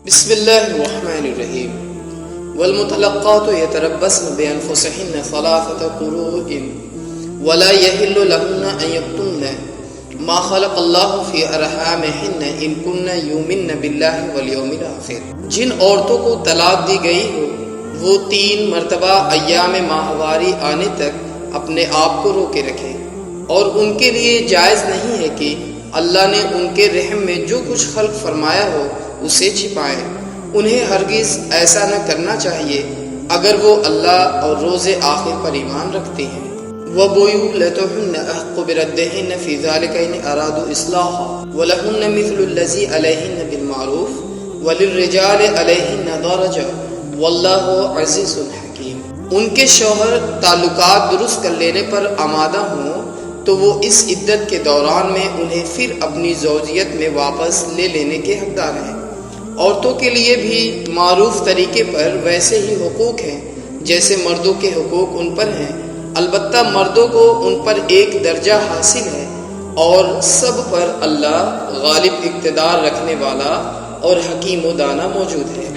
بسم اللہ الرحمن الرحیم والمطلقات يتربصن بأنفسهن ثلاثة قروء ولا يحل لهن أن يكتمن ما خلق الله في أرحامهن إن كن يؤمن بالله واليوم الآخر۔ جن عورتوں کو طلاق دی گئی ہو وہ 3 مرتبہ ایام ماہواری آنے تک اپنے آپ کو روکے رکھیں، اور ان کے لیے جائز نہیں ہے کہ اللہ نے ان کے رحم میں جو کچھ خلق فرمایا ہو اسے چھپائیں۔ انہیں ہرگز ایسا نہ کرنا چاہیے اگر وہ اللہ اور روز آخر پر ایمان رکھتے ہیں۔ وَبُيُوتُهُنَّ أَحَقُّ بِرَدِّهِنَّ فِي ذَلِكَ إِنْ أَرَادُوا إِصْلَاحًا وَلَهُنَّ مِثْلُ الَّذِي عَلَيْهِنَّ بِالْمَعْرُوفِ وَلِلرِّجَالِ عَلَيْهِنَّ دَرَجَةٌ وَاللَّهُ عَزِيزٌ حَكِيمٌ۔ ان کے شوہر تعلقات درست کر لینے پر آمادہ ہوں تو وہ اس عدت کے دوران میں انہیں پھر اپنی زوجیت میں واپس لے لینے کے حقدار ہیں۔ عورتوں کے لیے بھی معروف طریقے پر ویسے ہی حقوق ہیں جیسے مردوں کے حقوق ان پر ہیں، البتہ مردوں کو ان پر ایک درجہ حاصل ہے، اور سب پر اللہ غالب اقتدار رکھنے والا اور حکیم و دانا موجود ہے۔